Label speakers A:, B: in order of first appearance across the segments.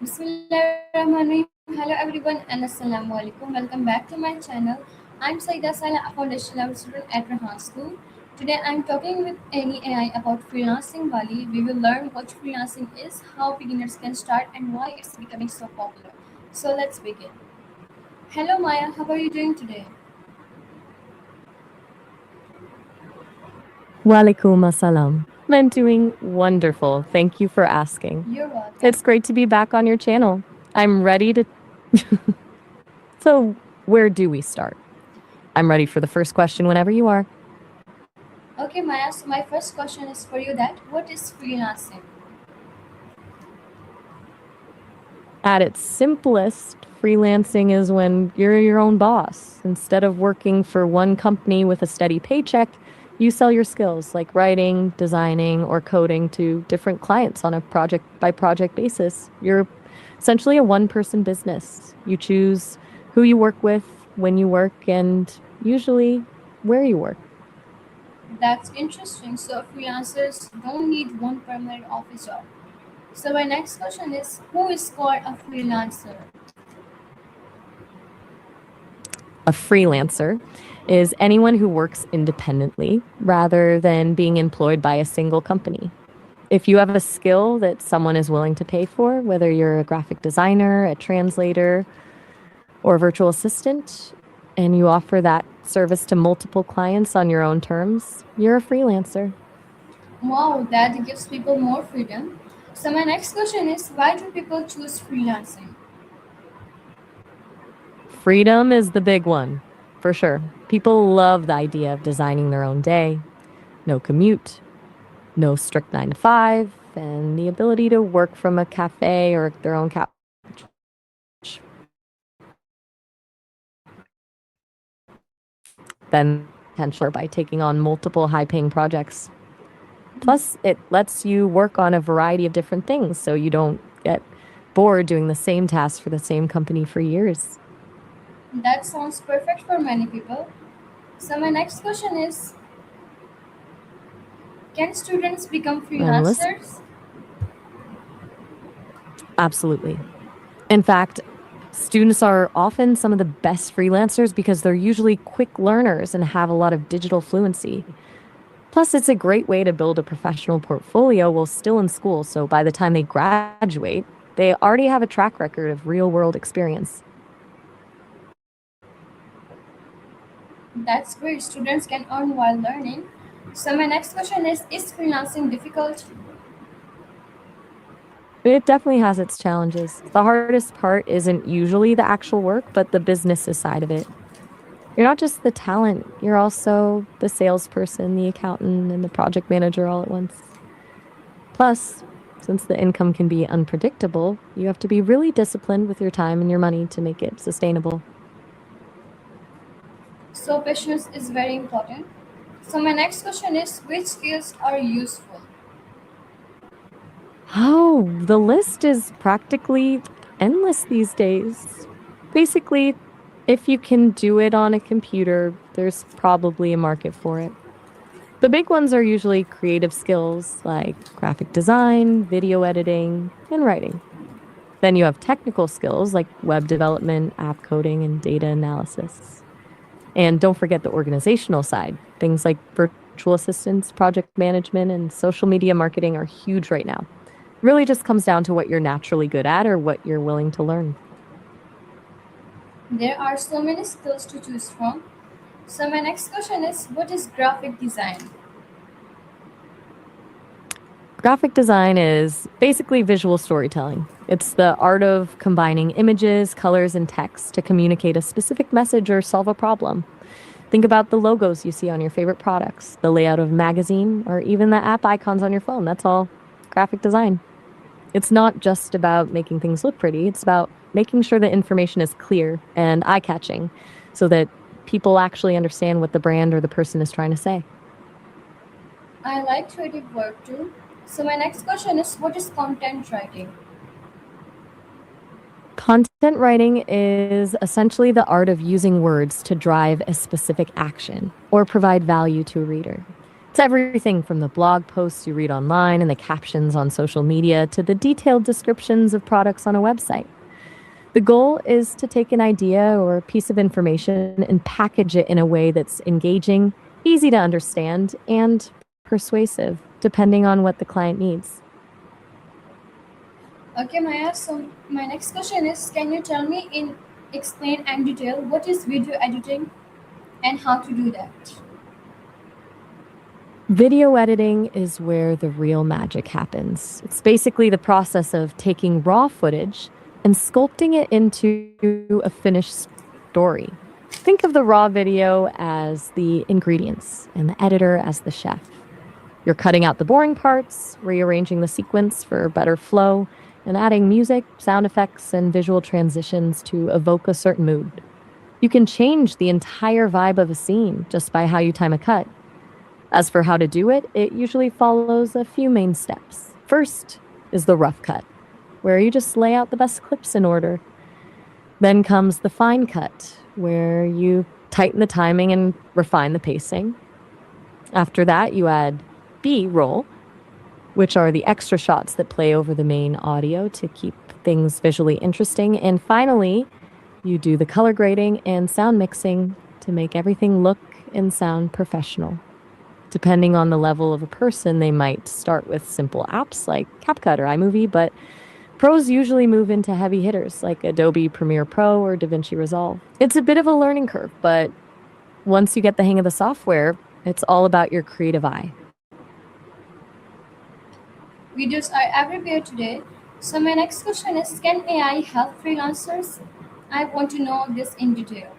A: Bismillahirrahmanirrahim. Hello everyone and Assalamu alaikum. Welcome back to my channel. I'm Saida Sala, a foundation level student at Rahan School. Today I'm talking with Any AI about Freelancing Wali. We will learn what freelancing is, how beginners can start, and why it's becoming so popular. So let's begin. Hello Maya, how are you doing today?
B: Walaikum assalam. I'm doing wonderful. Thank you for asking.
A: You're welcome.
B: It's great to be back on your channel. I'm ready to. So, where do we start? I'm ready for the first question whenever you are.
A: Okay Maya, so my first question is for you that what is freelancing?
B: At its simplest, freelancing is when you're your own boss. Instead of working for one company with a steady paycheck, you sell your skills like writing, designing, or coding to different clients on a project by project basis. You're essentially a one person business. You choose who you work with, when you work, and usually where you work.
A: That's interesting. So freelancers don't need one permanent office job. So my next question is, who is called a freelancer?
B: A freelancer is anyone who works independently rather than being employed by a single company. If you have a skill that someone is willing to pay for, whether you're a graphic designer, a translator, or a virtual assistant, and you offer that service to multiple clients on your own terms, you're a freelancer.
A: Wow, that gives people more freedom. So my next question is, why do people choose freelancing?
B: Freedom is the big one, for sure. People love the idea of designing their own day. No commute, no strict 9 to 5, and the ability to work from a cafe or their own couch. Then potential by taking on multiple high paying projects. Plus, it lets you work on a variety of different things so you don't get bored doing the same tasks for the same company for years.
A: That sounds perfect for many people. So my next question is, can students become
B: And listen,
A: freelancers?
B: absolutely. In fact, students are often some of the best freelancers because they're usually quick learners and have a lot of digital fluency. Plus, it's a great way to build a professional portfolio while still in school, so by the time they graduate, they already have a track record of real world experience.
A: That's great. Students can earn while learning. So my next question is freelancing difficult?
B: It definitely has its challenges. The hardest part isn't usually the actual work, but the business side of it. You're not just the talent, you're also the salesperson, the accountant, and the project manager all at once. Plus, since the income can be unpredictable, you have to be really disciplined with your time and your money to make it sustainable.
A: So patience is very important. So my next question is, which skills are useful?
B: Oh, the list is practically endless these days. Basically, if you can do it on a computer, there's probably a market for it. The big ones are usually creative skills like graphic design, video editing, and writing. Then you have technical skills like web development, app coding, and data analysis. And don't forget the organizational side. Things like virtual assistants, project management, and social media marketing are huge right now. Really just comes down to what you're naturally good at or what you're willing to learn.
A: There are so many skills to choose from. So my next question is, what is graphic design?
B: Graphic design is basically visual storytelling. It's the art of combining images, colors, and text to communicate a specific message or solve a problem. Think about the logos you see on your favorite products, the layout of a magazine, or even the app icons on your phone. That's all graphic design. It's not just about making things look pretty, it's about making sure the information is clear and eye catching so that people actually understand what the brand or the person is trying to say.
A: I like creative work too. So my next question is, what is content writing?
B: Content writing is essentially the art of using words to drive a specific action or provide value to a reader. It's everything from the blog posts you read online and the captions on social media to the detailed descriptions of products on a website. The goal is to take an idea or a piece of information and package it in a way that's engaging, easy to understand, and persuasive, depending on what the client needs.
A: Okay, Maya. So my next question is: can you tell me in explain and detail what is video editing and how to do that?
B: Video editing is where the real magic happens. It's basically the process of taking raw footage and sculpting it into a finished story. Think of the raw video as the ingredients and the editor as the chef. You're cutting out the boring parts, rearranging the sequence for better flow, and adding music, sound effects, and visual transitions to evoke a certain mood. You can change the entire vibe of a scene just by how you time a cut. As for how to do it, it usually follows a few main steps. First is the rough cut, where you just lay out the best clips in order. Then comes the fine cut, where you tighten the timing and refine the pacing. After that, you add B roll, which are the extra shots that play over the main audio to keep things visually interesting. And finally, you do the color grading and sound mixing to make everything look and sound professional. Depending on the level of a person, they might start with simple apps like CapCut or iMovie, but pros usually move into heavy hitters like Adobe Premiere Pro or DaVinci Resolve. It's a bit of a learning curve, but once you get the hang of the software, it's all about your creative eye.
A: Videos are everywhere today. So my next question is: can AI help freelancers? I want to know this in detail.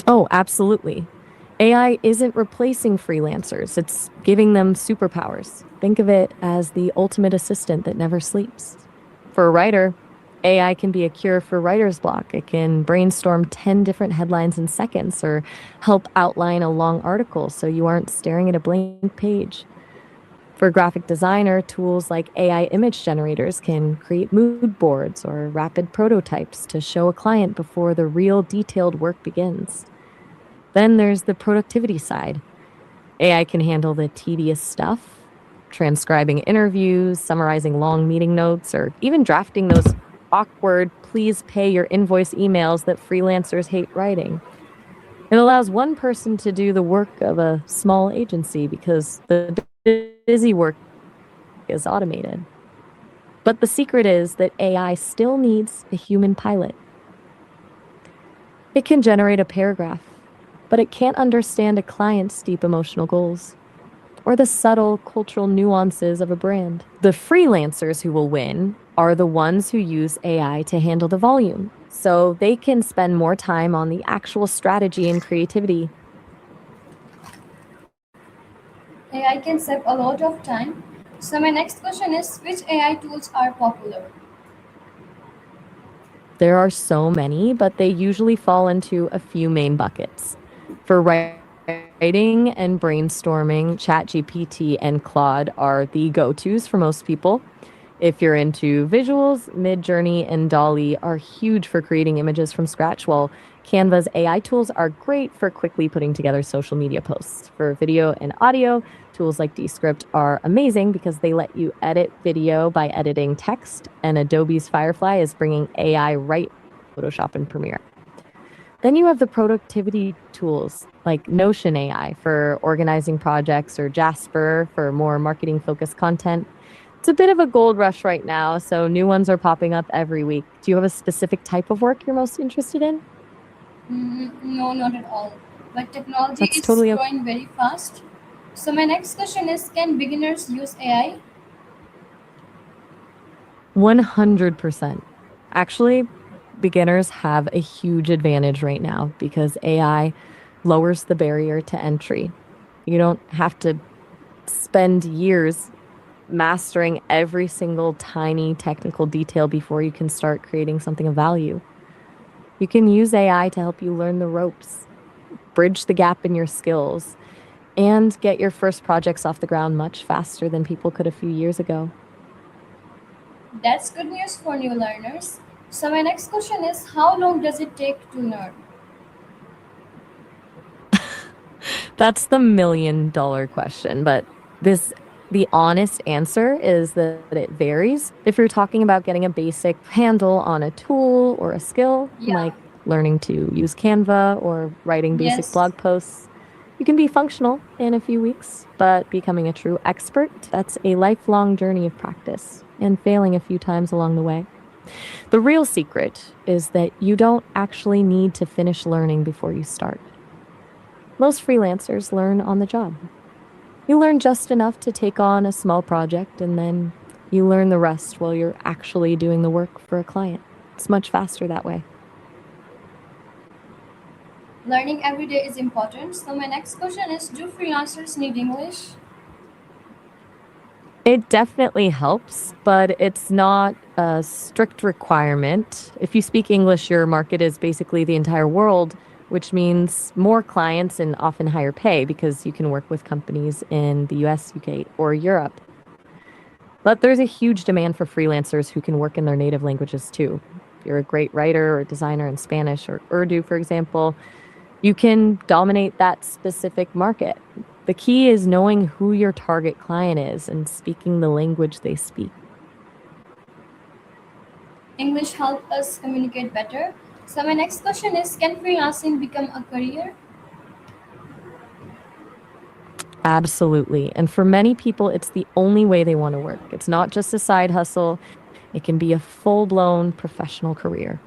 B: Oh, absolutely. AI isn't replacing freelancers, it's giving them superpowers. Think of it as the ultimate assistant that never sleeps. For a writer, AI can be a cure for writer's block. It can brainstorm 10 different headlines in seconds or help outline a long article so you aren't staring at a blank page. For a graphic designer, tools like AI image generators can create mood boards or rapid prototypes to show a client before the real detailed work begins. Then there's the productivity side. AI can handle the tedious stuff, transcribing interviews, summarizing long meeting notes, or even drafting those awkward, please pay your invoice emails that freelancers hate writing. It allows one person to do the work of a small agency because the busy work is automated. But the secret is that AI still needs a human pilot. It can generate a paragraph, but it can't understand a client's deep emotional goals or the subtle cultural nuances of a brand. The freelancers who will win are the ones who use AI to handle the volume, so they can spend more time on the actual strategy and creativity.
A: AI can save a lot of time. So my next question is: which AI tools are popular?
B: There are so many, but they usually fall into a few main buckets. For writing and brainstorming, ChatGPT and Claude are the go tos for most people. If you're into visuals, Midjourney and Dolly are huge for creating images from scratch, while Canva's AI tools are great for quickly putting together social media posts. For video and audio, tools like Descript are amazing because they let you edit video by editing text, and Adobe's Firefly is bringing AI right into Photoshop and Premiere. Then you have the productivity tools like Notion AI for organizing projects or Jasper for more marketing focused content. It's a bit of a gold rush right now, so new ones are popping up every week. Do you have a specific type of work you're most interested in?
A: No, not at all. But technology
B: That's
A: is
B: totally okay.
A: growing very fast. So my next question is: can beginners use AI?
B: 100%. Actually, beginners have a huge advantage right now because AI lowers the barrier to entry. You don't have to spend years mastering every single tiny technical detail before you can start creating something of value. You can use AI to help you learn the ropes, bridge the gap in your skills, and get your first projects off the ground much faster than people could a few years ago.
A: That's good news for new learners. So my next question is: how long does it take to learn?
B: That's the $1 million question. But the honest answer is that it varies. If you're talking about getting a basic handle on a tool or a skill,
A: Yeah.
B: like learning to use Canva or writing basic
A: Yes.
B: blog posts, you can be functional in a few weeks. But becoming a true expert, that's a lifelong journey of practice and failing a few times along the way. The real secret is that you don't actually need to finish learning before you start. Most freelancers learn on the job. You learn just enough to take on a small project, and then you learn the rest while you're actually doing the work for a client. It's much faster that way.
A: Learning every day is important. So my next question is, do freelancers need English?
B: It definitely helps, but it's not a strict requirement. If you speak English, your market is basically the entire world, which means more clients and often higher pay because you can work with companies in the US, UK, or Europe. But there's a huge demand for freelancers who can work in their native languages too. If you're a great writer or designer in Spanish or Urdu, for example, you can dominate that specific market. The key is knowing who your target client is and speaking the language they speak.
A: English help us communicate better. So my next question is, can freelancing become a career?
B: Absolutely. And for many people, it's the only way they want to work. It's not just a side hustle, it can be a full blown professional career.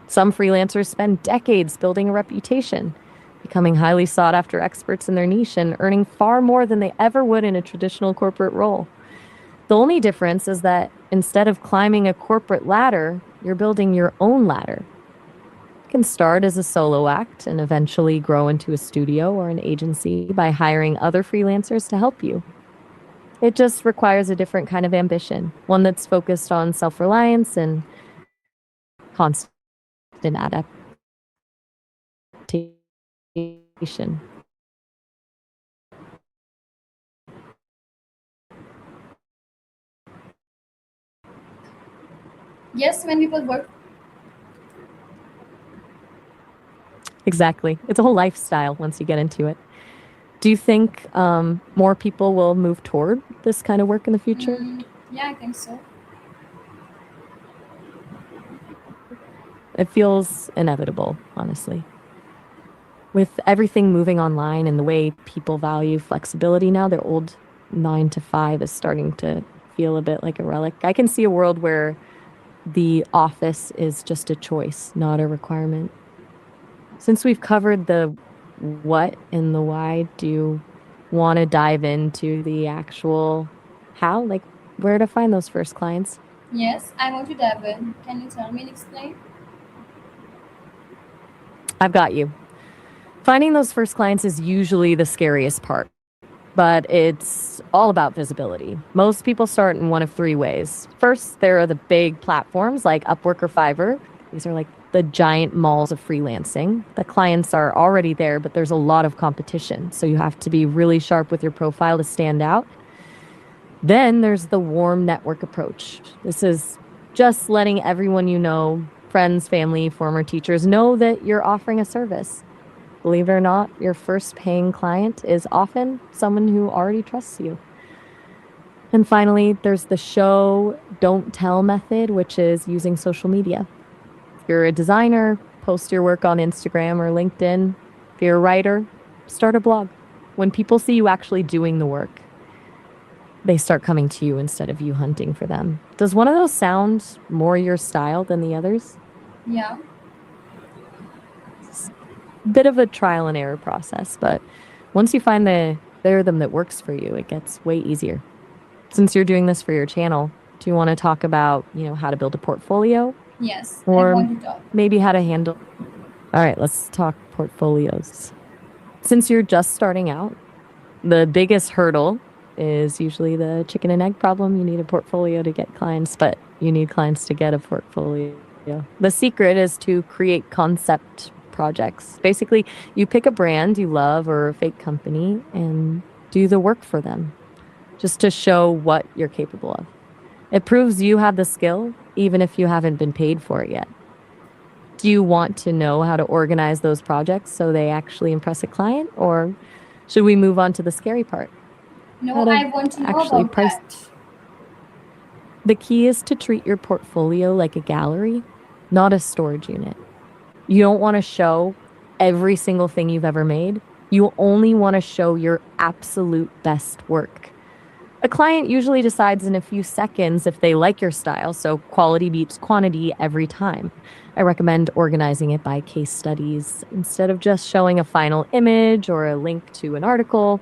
B: Some freelancers spend decades building a reputation, becoming highly sought after experts in their niche, and earning far more than they ever would in a traditional corporate role. The only difference is that instead of climbing a corporate ladder, you're building your own ladder. You can start as a solo act and eventually grow into a studio or an agency by hiring other freelancers to help you. It just requires a different kind of ambition, one that's focused on self reliance and constant adaptation.
A: Yes, when people work.
B: Exactly. It's a whole lifestyle once you get into it. Do you think more people will move toward this kind of work in the future?
A: Yeah, I think so.
B: It feels inevitable, honestly. With everything moving online and the way people value flexibility now, their old 9 to 5 is starting to feel a bit like a relic. I can see a world where the office is just a choice, not a requirement. Since we've covered the what and the why, do you want to dive into the actual how? Like where to find those first clients?
A: Yes, I want to dive in. Can you tell me and explain?
B: I've got you. Finding those first clients is usually the scariest part, but it's all about visibility. Most people start in one of three ways. First, there are the big platforms like Upwork or Fiverr. These are like the giant malls of freelancing. The clients are already there, but there's a lot of competition. So you have to be really sharp with your profile to stand out. Then there's the warm network approach. This is just letting everyone you know, friends, family, former teachers, know that you're offering a service. Believe it or not, your first paying client is often someone who already trusts you. And finally, there's the show, don't tell method, which is using social media. If you're a designer, post your work on Instagram or LinkedIn. If you're a writer, start a blog. When people see you actually doing the work, they start coming to you instead of you hunting for them. Does one of those sound more your style than the others?
A: Yeah.
B: It's a bit of a trial and error process, but once you find the rhythm that works for you, it gets way easier. Since you're doing this for your channel, do you want to talk about, how to build a portfolio
A: Yes, I
B: or
A: want to talk.
B: maybe how to handle? All right, let's talk portfolios. Since you're just starting out, the biggest hurdle is usually the chicken and egg problem. You need a portfolio to get clients, but you need clients to get a portfolio. The secret is to create concept projects. Basically, you pick a brand you love or a fake company and do the work for them just to show what you're capable of. It proves you have the skill, even if you haven't been paid for it yet. Do you want to know how to organize those projects so they actually impress a client? Or Should we move on to the scary part?
A: No,
B: How
A: I
B: to
A: want to know
B: actually
A: about
B: price.
A: that.
B: The key is to treat your portfolio like a gallery, not a storage unit. You don't want to show every single thing you've ever made. You only want to show your absolute best work. A client usually decides in a few seconds if they like your style, so quality beats quantity every time. I recommend organizing it by case studies instead of just showing a final image or a link to an article.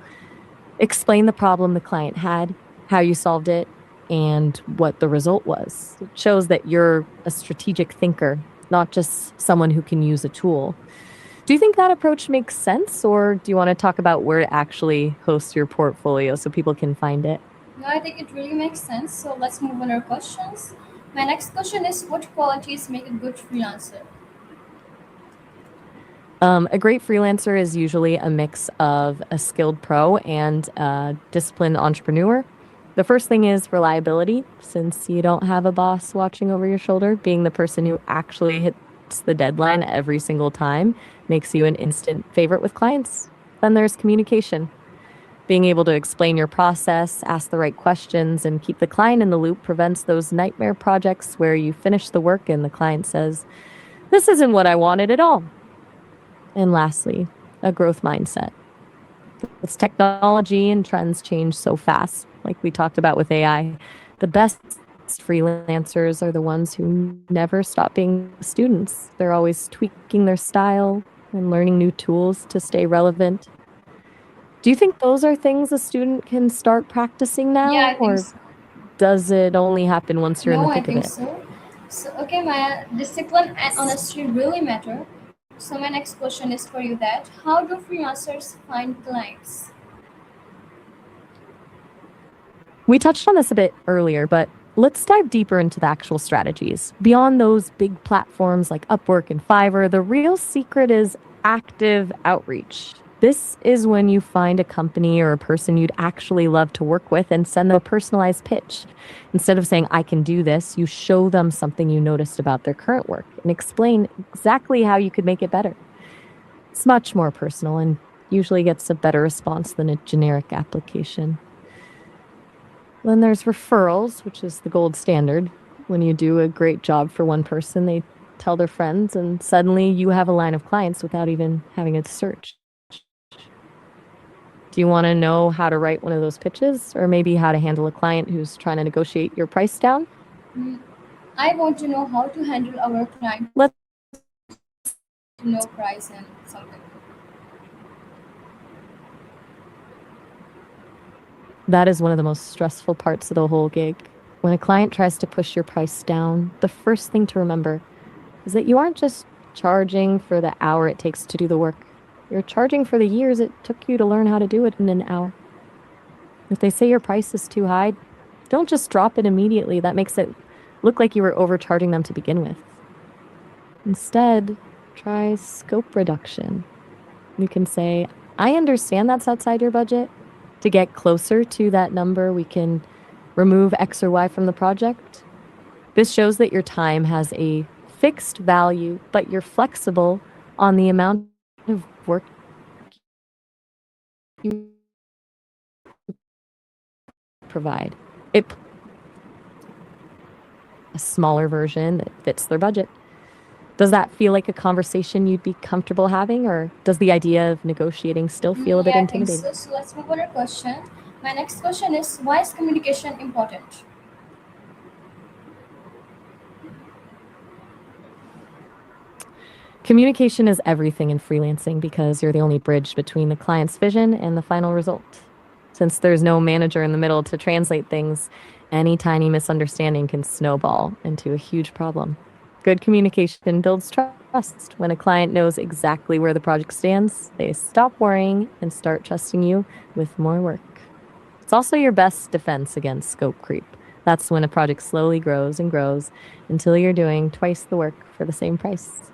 B: Explain the problem the client had, how you solved it, and what the result was. It shows that you're a strategic thinker, not just someone who can use a tool. Do you think that approach makes sense, or do you want to talk about where to actually host your portfolio so people can find it?
A: No, I think it really makes sense. So let's move on our questions. My next question is, what qualities make a good freelancer?
B: A great freelancer is usually a mix of a skilled pro and a disciplined entrepreneur. The first thing is reliability, since you don't have a boss watching over your shoulder. Being the person who actually hits the deadline every single time makes you an instant favorite with clients. Then there's communication. Being able to explain your process, ask the right questions, and keep the client in the loop prevents those nightmare projects where you finish the work and the client says, "This isn't what I wanted at all." And lastly, a growth mindset. With technology and trends change so fast, like we talked about with AI, the best freelancers are the ones who never stop being students. They're always tweaking their style and learning new tools to stay relevant. Do you think those are things a student can start practicing now, or
A: Yeah, I think so.
B: does it only happen once you're in the thick
A: No,
B: of
A: I
B: it?
A: think so. So, okay, my discipline and honesty really matter. So, my next question is for you that how do freelancers find clients?
B: We touched on this a bit earlier, but let's dive deeper into the actual strategies. Beyond those big platforms like Upwork and Fiverr, the real secret is active outreach. This is when you find a company or a person you'd actually love to work with and send them a personalized pitch. Instead of saying, "I can do this," you show them something you noticed about their current work and explain exactly how you could make it better. It's much more personal and usually gets a better response than a generic application. Then there's referrals, which is the gold standard. When you do a great job for one person, they tell their friends, and suddenly you have a line of clients without even having to search. Do you want to know how to write one of those pitches, or maybe how to handle a client who's trying to negotiate your price down?
A: Mm, I want to know how to handle our client who
B: Let's
A: wants to know price and something.
B: That is one of the most stressful parts of the whole gig. When a client tries to push your price down, the first thing to remember is that you aren't just charging for the hour it takes to do the work. You're charging for the years it took you to learn how to do it in an hour. If they say your price is too high, don't just drop it immediately. That makes it look like you were overcharging them to begin with. Instead, try scope reduction. You can say, "I understand that's outside your budget. To get closer to that number, we can remove X or Y from the project." This shows that your time has a fixed value, but you're flexible on the amount of work you provide. It a smaller version that fits their budget. Does that feel like a conversation you'd be comfortable having, or does the idea of negotiating still feel a bit
A: Yeah, I think
B: intimidating?
A: so. So, let's move on to a question. My next question is, why is communication important?
B: Communication is everything in freelancing because you're the only bridge between the client's vision and the final result. Since there's no manager in the middle to translate things, any tiny misunderstanding can snowball into a huge problem. Good communication builds trust. When a client knows exactly where the project stands, they stop worrying and start trusting you with more work. It's also your best defense against scope creep. That's when a project slowly grows and grows until you're doing twice the work for the same price.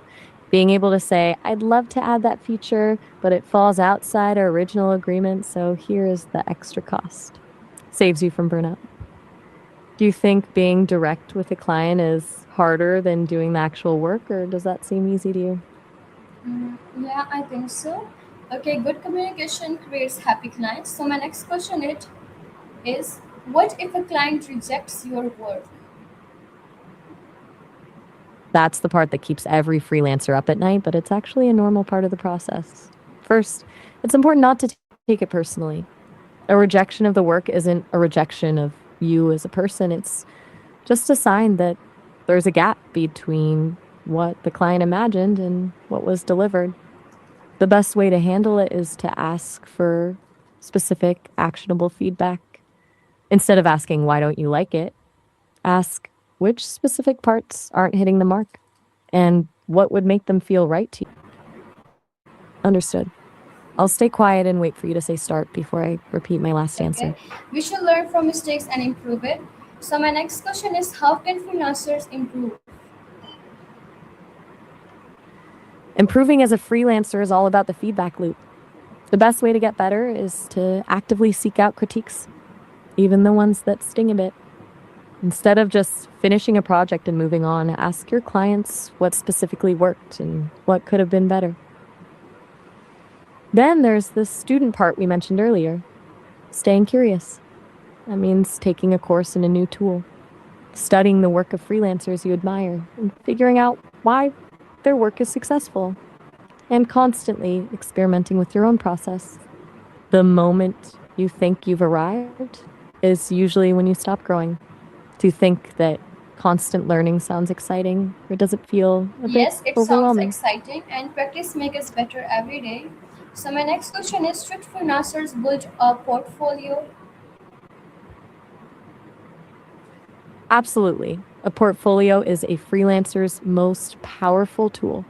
B: Being able to say, "I'd love to add that feature, but it falls outside our original agreement, so here is the extra cost," saves you from burnout. Do you think being direct with a client is harder than doing the actual work, or does that seem easy to you?
A: Yeah, I think so. Okay, good communication creates happy clients. So my next question is what if a client rejects your work?
B: That's the part that keeps every freelancer up at night, but it's actually a normal part of the process. First, it's important not to take it personally. A rejection of the work isn't a rejection of you as a person, it's just a sign that there's a gap between what the client imagined and what was delivered. The best way to handle it is to ask for specific, actionable feedback. Instead of asking, why don't you like it? Ask, which specific parts aren't hitting the mark? And what would make them feel right to you? Understood. I'll stay quiet and wait for you to say start before I repeat my last
A: Okay,
B: answer.
A: we should learn from mistakes and improve it. So my next question is how can freelancers improve?
B: Improving as a freelancer is all about the feedback loop. The best way to get better is to actively seek out critiques, even the ones that sting a bit. Instead of just finishing a project and moving on, ask your clients what specifically worked and what could have been better. Then there's the student part we mentioned earlier, staying curious. That means taking a course in a new tool, studying the work of freelancers you admire, and figuring out why their work is successful, and constantly experimenting with your own process. The moment you think you've arrived is usually when you stop growing. Do you think that constant learning sounds exciting, or does it feel a bit
A: Yes, it sounds
B: overwhelming?
A: exciting and practice makes us better every day. So my next question is should freelancers build a portfolio?
B: Absolutely. A portfolio is a freelancer's most powerful tool.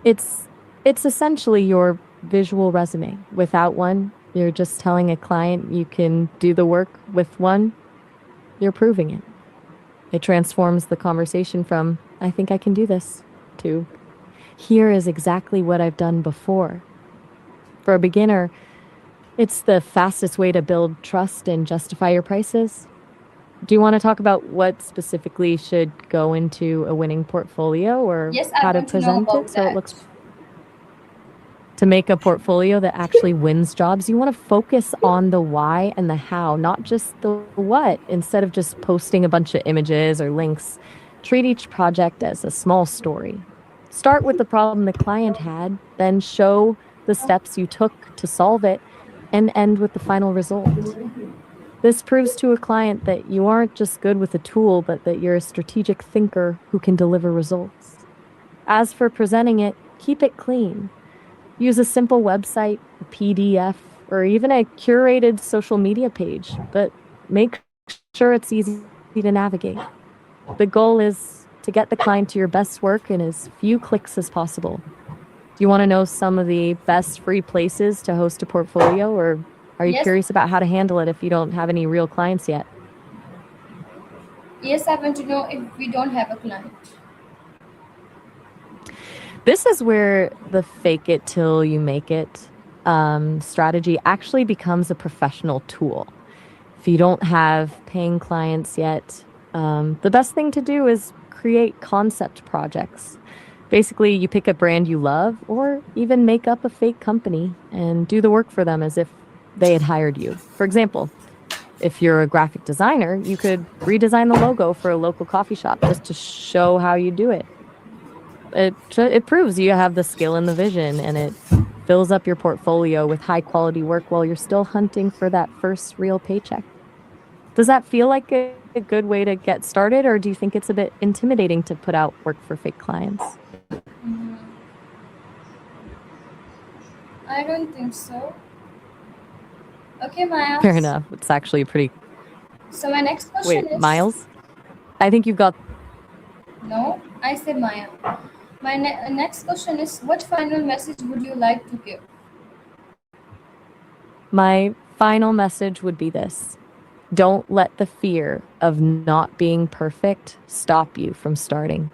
B: It's it's essentially your visual resume. Without one, you're just telling a client you can do the work. With one, you're proving it. It transforms the conversation from I think I can do this to here is exactly what I've done before. For a beginner, it's the fastest way to build trust and justify your prices. Do you want to talk about what specifically should go into a winning portfolio or
A: Yes, I
B: how to
A: want to know
B: present it
A: about
B: so it
A: that.
B: looks to make a portfolio that actually wins jobs? You want to focus on the why and the how, not just the what. Instead of just posting a bunch of images or links, treat each project as a small story. Start with the problem the client had, then show the steps you took to solve it, and end with the final result. This proves to a client that you aren't just good with a tool, but that you're a strategic thinker who can deliver results. As for presenting it, keep it clean. Use a simple website, a PDF, or even a curated social media page, but make sure it's easy to navigate. The goal is to get the client to your best work in as few clicks as possible. Do you want to know some of the best free places to host a portfolio, or are you
A: Yes,
B: curious about how to handle it if you don't have any real clients yet?
A: yes, I want to know if we don't have a client.
B: This is where the fake it till you make it strategy actually becomes a professional tool. If you don't have paying clients yet, the best thing to do is create concept projects. Basically, you pick a brand you love, or even make up a fake company and do the work for them as if they had hired you. For example, if you're a graphic designer, you could redesign the logo for a local coffee shop just to show how you do it. It proves you have the skill and the vision, and it fills up your portfolio with high quality work while you're still hunting for that first real paycheck. Does that feel like a good way to get started, or do you think it's a bit intimidating to put out work for fake clients?
A: I don't think so. Okay, Maya.
B: Fair enough. It's actually a pretty.
A: So my next question
B: Wait,
A: is
B: Miles? I think you've got
A: no, I say Maya. My next question is what final message would you like to give?
B: my final message would be this. Don't let the fear of not being perfect stop you from starting.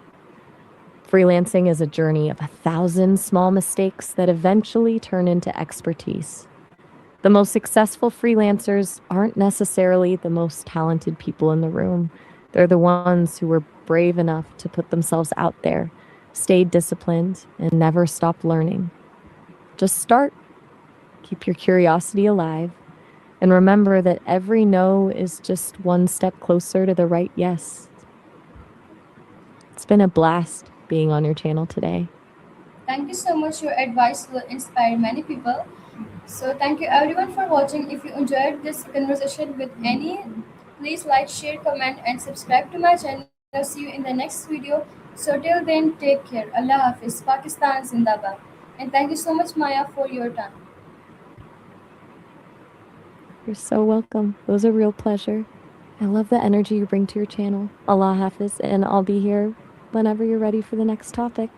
B: Freelancing is a journey of 1,000 small mistakes that eventually turn into expertise. The most successful freelancers aren't necessarily the most talented people in the room. They're the ones who were brave enough to put themselves out there, stayed disciplined, and never stopped learning. Just start. Keep your curiosity alive. And remember that every no is just one step closer to the right yes. It's been a blast being on your channel today.
A: Thank you so much. Your advice will inspire many people. So thank you everyone for watching. If you enjoyed this conversation with any, please like, share, comment, and subscribe to my channel. See you in the next video. So till then, take care. Allah Hafiz. Pakistan Zindabad. And thank you so much, Maya, for your time.
B: You're so welcome. It was a real pleasure. I love the energy you bring to your channel. Allah Hafiz, and I'll be here whenever you're ready for the next topic.